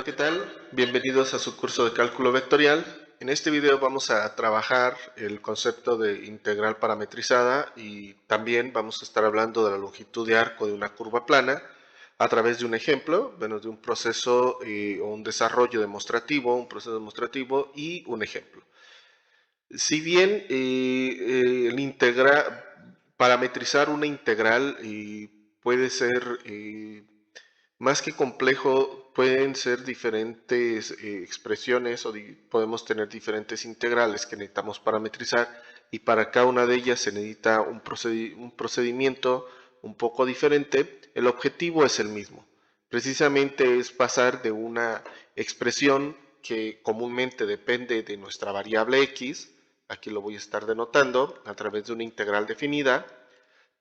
Hola, ¿qué tal? Bienvenidos a su curso de cálculo vectorial. En este video vamos a trabajar el concepto de integral parametrizada y también vamos a estar hablando de la longitud de arco de una curva plana a través de un ejemplo, bueno, de un proceso o un desarrollo demostrativo, un proceso demostrativo y un ejemplo. Si bien parametrizar una integral puede ser más que complejo, pueden ser diferentes expresiones o podemos tener diferentes integrales que necesitamos parametrizar y para cada una de ellas se necesita un procedimiento un poco diferente. El objetivo es el mismo. Precisamente es pasar de una expresión que comúnmente depende de nuestra variable x, aquí lo voy a estar denotando, a través de una integral definida.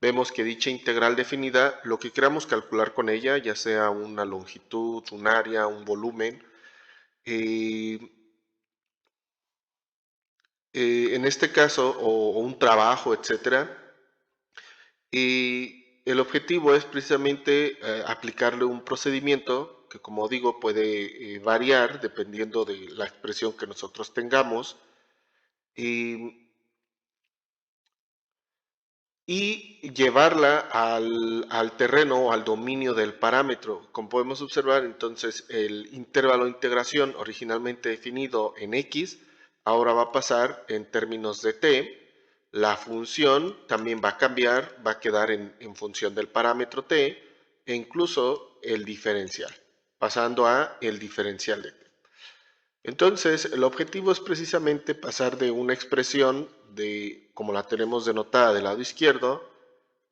Vemos que dicha integral definida, lo que queramos calcular con ella, ya sea una longitud, un área, un volumen, en este caso, o un trabajo, etcétera, y el objetivo es precisamente aplicarle un procedimiento que, como digo, puede variar dependiendo de la expresión que nosotros tengamos. Y llevarla al terreno o al dominio del parámetro. Como podemos observar, entonces el intervalo de integración originalmente definido en x, ahora va a pasar en términos de t. La función también va a cambiar, va a quedar en función del parámetro t e incluso el diferencial, pasando a el diferencial de t. Entonces, el objetivo es precisamente pasar de una expresión como la tenemos denotada del lado izquierdo,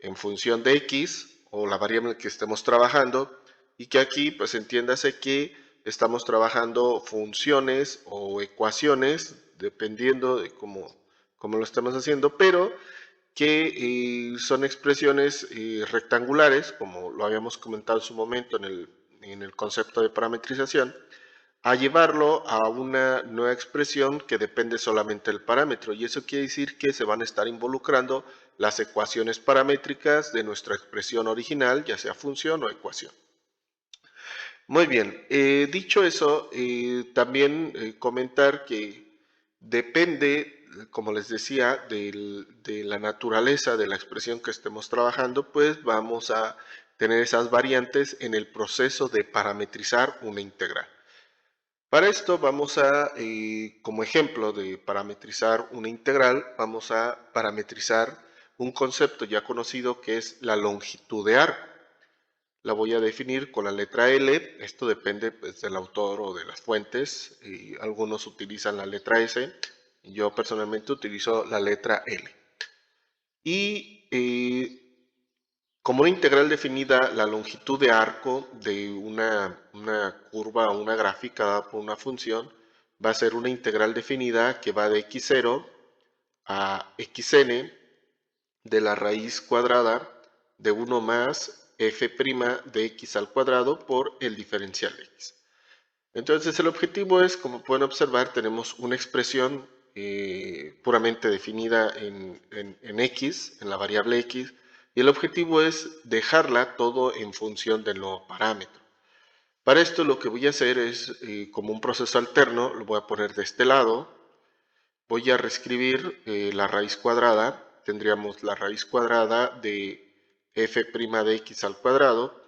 en función de x, o la variable que estemos trabajando, y que aquí, pues entiéndase que estamos trabajando funciones o ecuaciones, dependiendo de cómo lo estemos haciendo, pero que son expresiones rectangulares, como lo habíamos comentado en su momento en el concepto de parametrización, a llevarlo a una nueva expresión que depende solamente del parámetro, y eso quiere decir que se van a estar involucrando las ecuaciones paramétricas de nuestra expresión original, ya sea función o ecuación. Muy bien, dicho eso, también comentar que depende, como les decía, de la naturaleza de la expresión que estemos trabajando, pues vamos a tener esas variantes en el proceso de parametrizar una integral. Para esto vamos a, como ejemplo de parametrizar una integral, vamos a parametrizar un concepto ya conocido que es la longitud de arco. La voy a definir con la letra L, esto depende pues, del autor o de las fuentes, y algunos utilizan la letra S, yo personalmente utilizo la letra L. Y como una integral definida, la longitud de arco de una curva o una gráfica dada por una función va a ser una integral definida que va de x0 a xn de la raíz cuadrada de 1 más f' de x al cuadrado por el diferencial de x. Entonces el objetivo es, como pueden observar, tenemos una expresión puramente definida en x, en la variable x, y el objetivo es dejarla todo en función del nuevo parámetro. Para esto lo que voy a hacer es, como un proceso alterno, lo voy a poner de este lado, voy a reescribir la raíz cuadrada, tendríamos la raíz cuadrada de f' de x al cuadrado.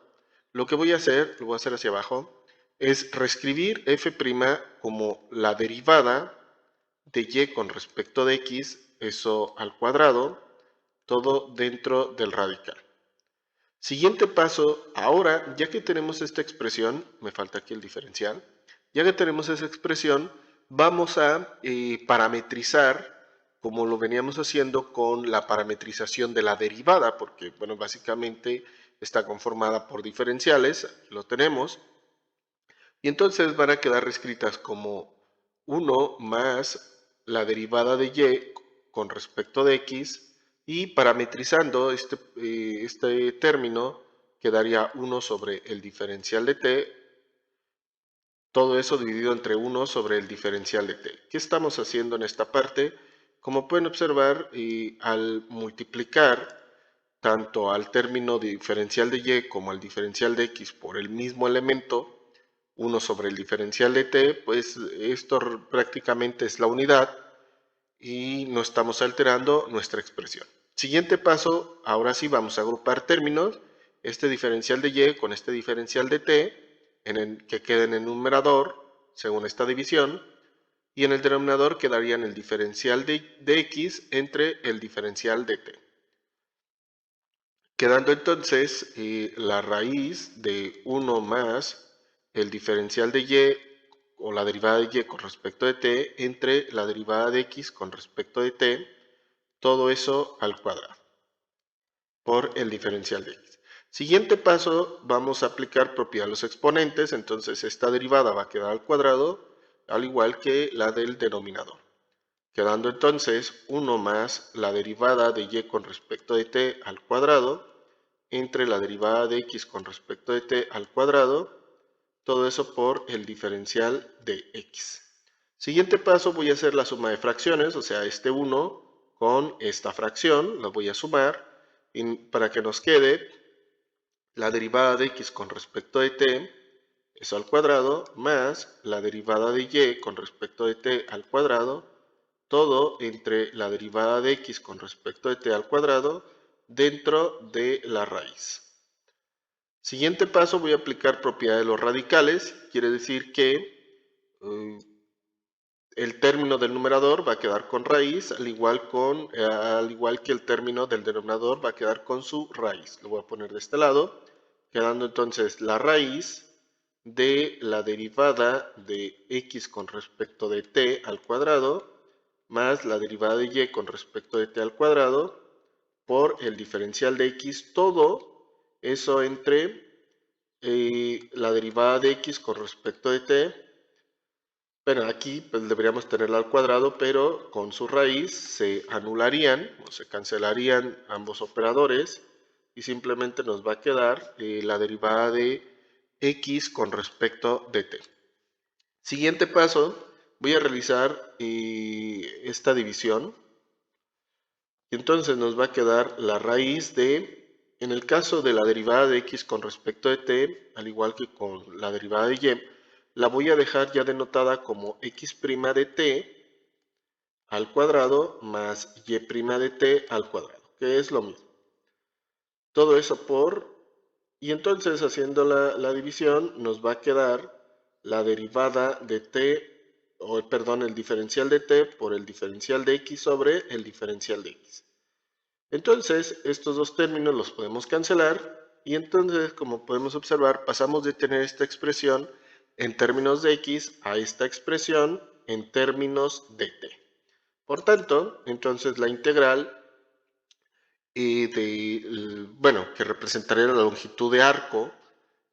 Lo que voy a hacer, lo voy a hacer hacia abajo, es reescribir f' como la derivada de y con respecto de x, eso al cuadrado, todo dentro del radical. Siguiente paso, ahora ya que tenemos esta expresión, me falta aquí el diferencial, ya que tenemos esa expresión, vamos a parametrizar como lo veníamos haciendo con la parametrización de la derivada, porque bueno, básicamente está conformada por diferenciales, lo tenemos, y entonces van a quedar escritas como 1 más la derivada de y con respecto de x, y parametrizando este término quedaría 1 sobre el diferencial de t, todo eso dividido entre 1 sobre el diferencial de t. ¿Qué estamos haciendo en esta parte? Como pueden observar, al multiplicar tanto al término diferencial de y como al diferencial de x por el mismo elemento, 1 sobre el diferencial de t, pues esto prácticamente es la unidad y no estamos alterando nuestra expresión. Siguiente paso, ahora sí vamos a agrupar términos, este diferencial de y con este diferencial de t, que queda en el numerador, según esta división, y en el denominador quedarían el diferencial de x entre el diferencial de t. Quedando entonces la raíz de 1 más el diferencial de y o la derivada de y con respecto de t entre la derivada de x con respecto de t, todo eso al cuadrado por el diferencial de x. Siguiente paso, vamos a aplicar propiedad de los exponentes, entonces esta derivada va a quedar al cuadrado, al igual que la del denominador. Quedando entonces 1 más la derivada de y con respecto de t al cuadrado entre la derivada de x con respecto de t al cuadrado, todo eso por el diferencial de x. Siguiente paso, voy a hacer la suma de fracciones, o sea, este 1 con esta fracción, la voy a sumar para que nos quede la derivada de x con respecto de t, eso al cuadrado, más la derivada de y con respecto de t al cuadrado, todo entre la derivada de x con respecto de t al cuadrado dentro de la raíz. Siguiente paso, voy a aplicar propiedad de los radicales, quiere decir que el término del numerador va a quedar con raíz, al igual que el término del denominador va a quedar con su raíz. Lo voy a poner de este lado, quedando entonces la raíz de la derivada de x con respecto de t al cuadrado más la derivada de y con respecto de t al cuadrado por el diferencial de x, todo eso entre la derivada de x con respecto de t. Bueno, aquí pues, deberíamos tenerla al cuadrado, pero con su raíz se anularían o se cancelarían ambos operadores y simplemente nos va a quedar la derivada de x con respecto de t. Siguiente paso, voy a realizar esta división. Y entonces nos va a quedar la raíz de, en el caso de la derivada de x con respecto de t, al igual que con la derivada de y, la voy a dejar ya denotada como x' de t al cuadrado más y' de t al cuadrado, que es lo mismo. Todo eso y entonces haciendo la división nos va a quedar la derivada de t, el diferencial de t por el diferencial de x sobre el diferencial de x. Entonces, estos dos términos los podemos cancelar y entonces, como podemos observar, pasamos de tener esta expresión en términos de x a esta expresión en términos de t. Por tanto, entonces la integral que representaría la longitud de arco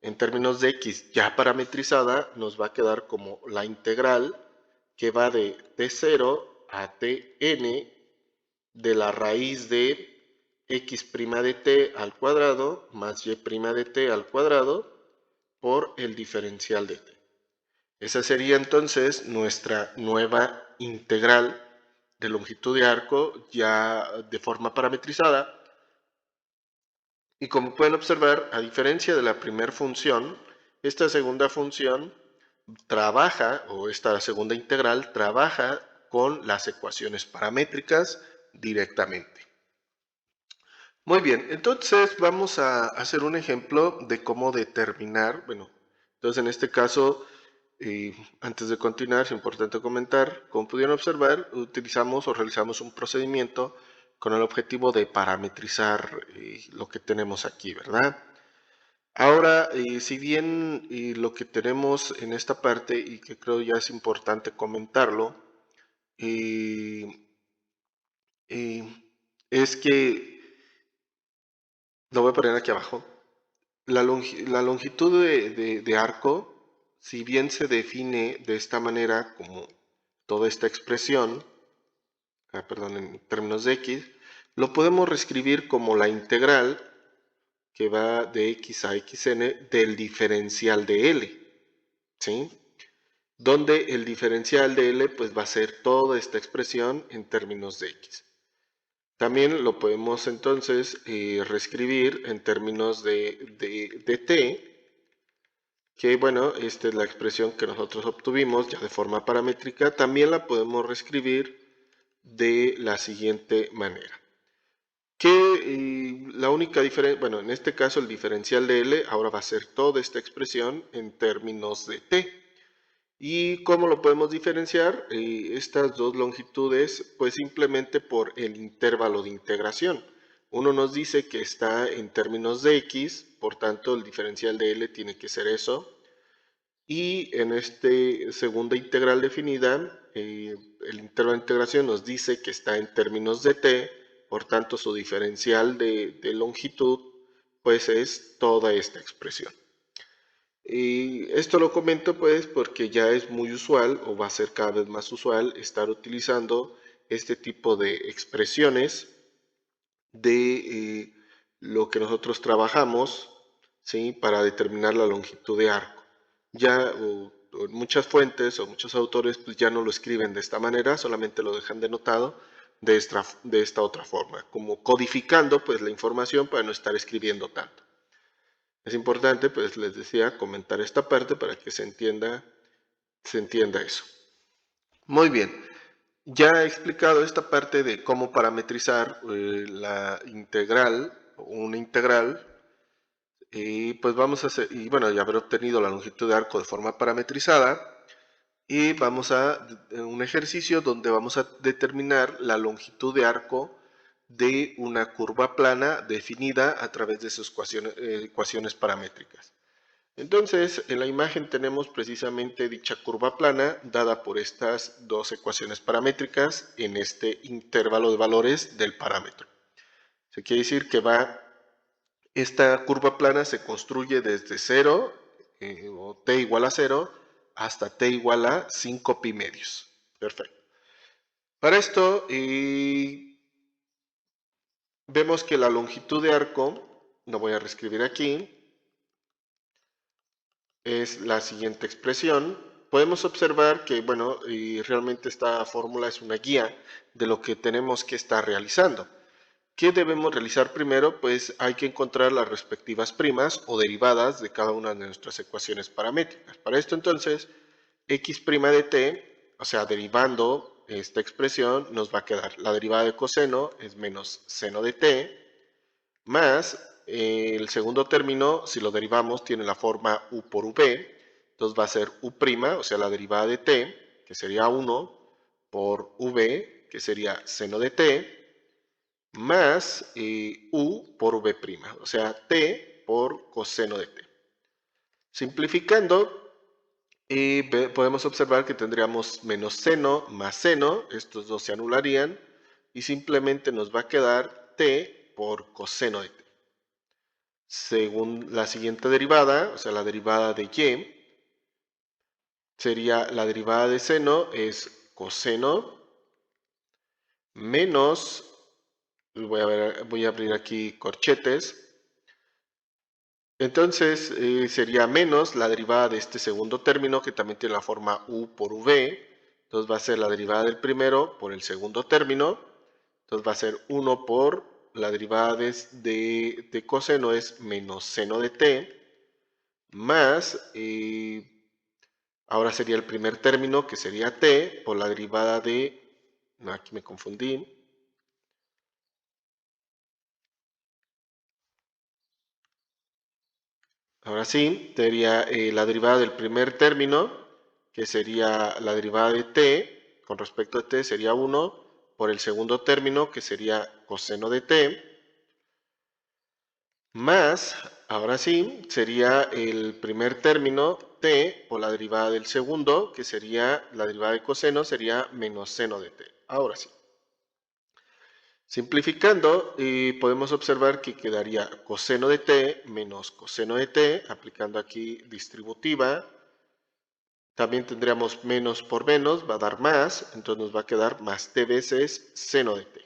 en términos de x ya parametrizada, nos va a quedar como la integral que va de t0 a tn de la raíz de x' de t al cuadrado más y' de t al cuadrado por el diferencial de t. Esa sería entonces nuestra nueva integral de longitud de arco ya de forma parametrizada. Y como pueden observar, a diferencia de la primera función, esta segunda función trabaja, o esta segunda integral trabaja con las ecuaciones paramétricas directamente. Muy bien, entonces vamos a hacer un ejemplo de cómo determinar, entonces en este caso, antes de continuar, es importante comentar, como pudieron observar, utilizamos o realizamos un procedimiento con el objetivo de parametrizar lo que tenemos aquí, ¿verdad? Ahora, si bien lo que tenemos en esta parte, y que creo ya es importante comentarlo, es que lo voy a poner aquí abajo. La longitud de arco, si bien se define de esta manera como toda esta expresión, en términos de x, lo podemos reescribir como la integral que va de x a xn del diferencial de L, ¿sí? Donde el diferencial de L pues va a ser toda esta expresión en términos de x. También lo podemos entonces reescribir en términos de t, que bueno, esta es la expresión que nosotros obtuvimos ya de forma paramétrica. También la podemos reescribir de la siguiente manera. Que la única diferencia, bueno, en este caso el diferencial de L ahora va a ser toda esta expresión en términos de T. ¿Y cómo lo podemos diferenciar? Estas dos longitudes, pues simplemente por el intervalo de integración. Uno nos dice que está en términos de X, por tanto el diferencial de L tiene que ser eso. Y en esta segunda integral definida, el intervalo de integración nos dice que está en términos de t, por tanto su diferencial de longitud pues es toda esta expresión. Y esto lo comento pues porque ya es muy usual o va a ser cada vez más usual estar utilizando este tipo de expresiones de lo que nosotros trabajamos, ¿sí?, para determinar la longitud de arco. Ya muchas fuentes o muchos autores pues ya no lo escriben de esta manera, solamente lo dejan denotado de esta otra forma, como codificando pues la información para no estar escribiendo tanto. Es importante, pues les decía, comentar esta parte para que se entienda eso. Muy bien, ya he explicado esta parte de cómo parametrizar la integral, una integral, y pues vamos a hacer, y bueno, ya haber obtenido la longitud de arco de forma parametrizada, y vamos a un ejercicio donde vamos a determinar la longitud de arco de una curva plana definida a través de sus ecuaciones paramétricas. Entonces, en la imagen tenemos precisamente dicha curva plana dada por estas dos ecuaciones paramétricas en este intervalo de valores del parámetro. Eso quiere decir que esta curva plana se construye desde 0 o t igual a 0 hasta t igual a 5 pi medios. Perfecto. Para esto vemos que la longitud de arco, lo voy a reescribir aquí, es la siguiente expresión. Podemos observar que, bueno, realmente esta fórmula es una guía de lo que tenemos que estar realizando. ¿Qué debemos realizar primero? Pues hay que encontrar las respectivas primas o derivadas de cada una de nuestras ecuaciones paramétricas. Para esto entonces, x' de t, o sea, derivando esta expresión, nos va a quedar la derivada de coseno es menos seno de t, más el segundo término, si lo derivamos, tiene la forma u por v, entonces va a ser u', o sea, la derivada de t, que sería 1, por v, que sería seno de t, más u por v', o sea, t por coseno de t. Simplificando, podemos observar que tendríamos menos seno más seno, estos dos se anularían, y simplemente nos va a quedar t por coseno de t. Según la siguiente derivada, o sea, la derivada de y, sería la derivada de seno es coseno menos, voy a abrir aquí corchetes, entonces sería menos la derivada de este segundo término que también tiene la forma u por v, entonces va a ser la derivada del primero por el segundo término, entonces va a ser 1 por la derivada de coseno es menos seno de t, más, ahora sería el primer término que sería t por la derivada no, aquí me confundí, ahora sí, sería la derivada del primer término, que sería la derivada de t, con respecto a t sería 1, por el segundo término, que sería coseno de t, más, ahora sí, sería el primer término t por la derivada del segundo, que sería la derivada de coseno, sería menos seno de t. Ahora sí. Simplificando, podemos observar que quedaría coseno de t menos coseno de t, aplicando aquí distributiva. También tendríamos menos por menos, va a dar más, entonces nos va a quedar más t veces seno de t.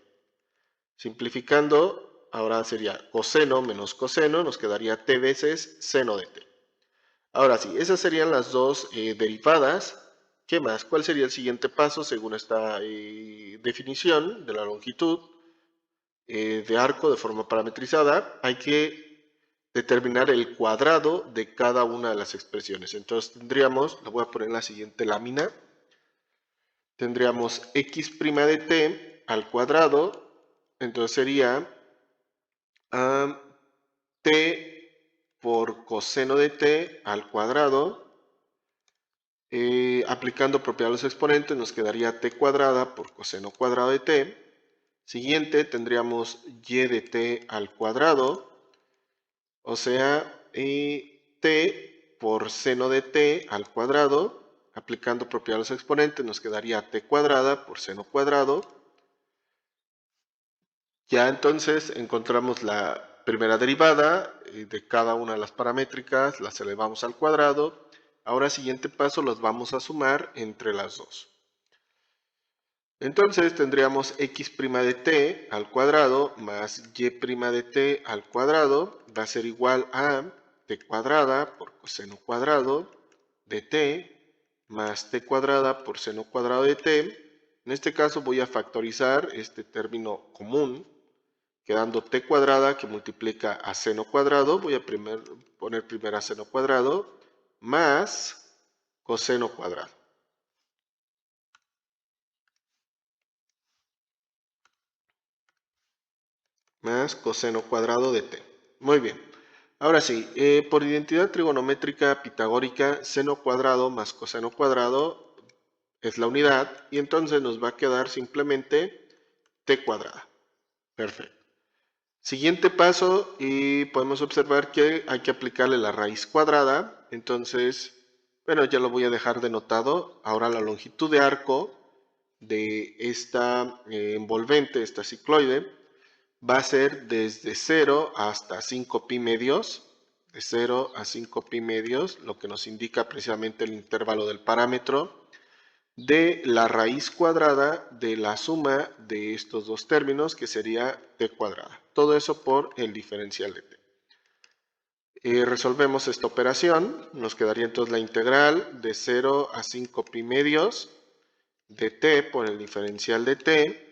Simplificando, ahora sería coseno menos coseno, nos quedaría t veces seno de t. Ahora sí, esas serían las dos derivadas. ¿Qué más? ¿Cuál sería el siguiente paso según esta definición de la longitud de arco de forma parametrizada? Hay que determinar el cuadrado de cada una de las expresiones. Entonces tendríamos, lo voy a poner en la siguiente lámina, tendríamos x' de t al cuadrado, entonces sería t por coseno de t al cuadrado. Aplicando propiedad a los exponentes nos quedaría t cuadrada por coseno cuadrado de t. Siguiente tendríamos y de t al cuadrado, o sea, t por seno de t al cuadrado. Aplicando propiedad a los exponentes nos quedaría t cuadrada por seno cuadrado. Ya entonces encontramos la primera derivada de cada una de las paramétricas, las elevamos al cuadrado. Ahora, siguiente paso, los vamos a sumar entre las dos. Entonces tendríamos x' de t al cuadrado más y' de t al cuadrado va a ser igual a t cuadrada por coseno cuadrado de t más t cuadrada por seno cuadrado de t. En este caso voy a factorizar este término común, quedando t cuadrada que multiplica a seno cuadrado. Voy a poner primero a seno cuadrado más coseno cuadrado. Más coseno cuadrado de t. Muy bien. Ahora sí, por identidad trigonométrica pitagórica, seno cuadrado más coseno cuadrado es la unidad y entonces nos va a quedar simplemente t cuadrada. Perfecto. Siguiente paso, y podemos observar que hay que aplicarle la raíz cuadrada. Entonces, bueno, ya lo voy a dejar denotado. Ahora la longitud de arco de esta envolvente, esta cicloide, va a ser desde 0 hasta 5 pi medios, de 0 a 5 pi medios, lo que nos indica precisamente el intervalo del parámetro, de la raíz cuadrada de la suma de estos dos términos, que sería t cuadrada. Todo eso por el diferencial de t. Resolvemos esta operación, nos quedaría entonces la integral de 0 a 5 pi medios de t por el diferencial de t.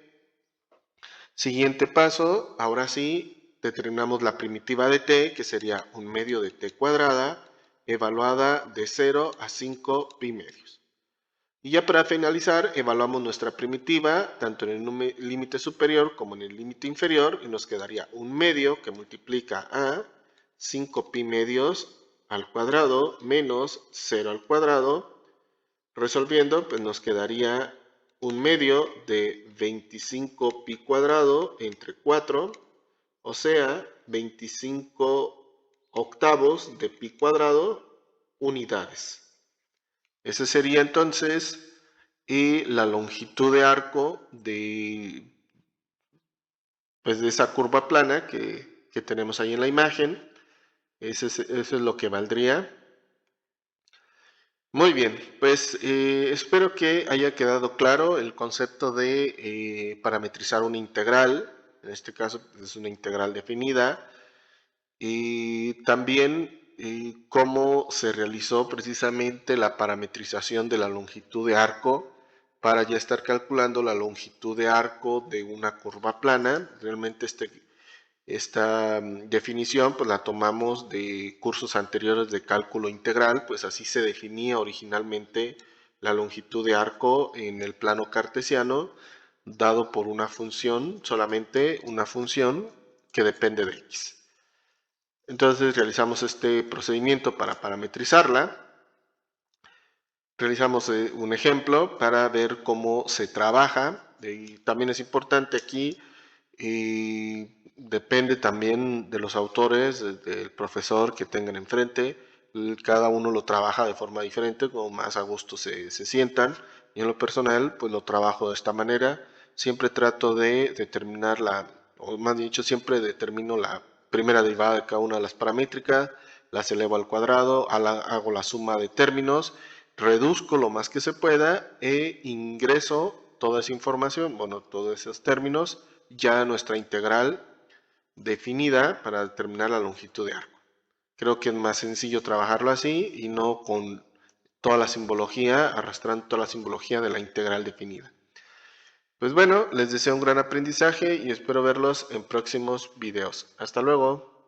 Siguiente paso, ahora sí, determinamos la primitiva de t, que sería 1 medio de t cuadrada, evaluada de 0 a 5 pi medios. Y ya para finalizar, evaluamos nuestra primitiva, tanto en el límite superior como en el límite inferior, y nos quedaría 1 medio que multiplica a 5 pi medios al cuadrado menos 0 al cuadrado. Resolviendo, pues nos quedaría 1 medio de 25 pi cuadrado entre 4, o sea, 25 octavos de pi cuadrado unidades. Ese sería entonces la longitud de arco de esa curva plana que tenemos ahí en la imagen. Eso es lo que valdría. Muy bien, pues espero que haya quedado claro el concepto de parametrizar una integral. En este caso es una integral definida. Y también cómo se realizó precisamente la parametrización de la longitud de arco para ya estar calculando la longitud de arco de una curva plana. Realmente esta definición pues la tomamos de cursos anteriores de cálculo integral, pues así se definía originalmente la longitud de arco en el plano cartesiano, dado por una función, solamente una función que depende de x. Entonces realizamos este procedimiento para parametrizarla. Realizamos un ejemplo para ver cómo se trabaja. Y también es importante aquí, depende también de los autores, del profesor que tengan enfrente. Cada uno lo trabaja de forma diferente, como más a gusto se sientan. Y en lo personal, pues lo trabajo de esta manera. Siempre trato de determinar o más dicho, siempre determino la primera derivada de cada una de las paramétricas, las elevo al cuadrado, hago la suma de términos, reduzco lo más que se pueda e ingreso toda esa información, bueno, todos esos términos, ya a nuestra integral definida para determinar la longitud de arco. Creo que es más sencillo trabajarlo así y no con toda la simbología, arrastrando toda la simbología de la integral definida. Pues bueno, les deseo un gran aprendizaje y espero verlos en próximos videos. Hasta luego.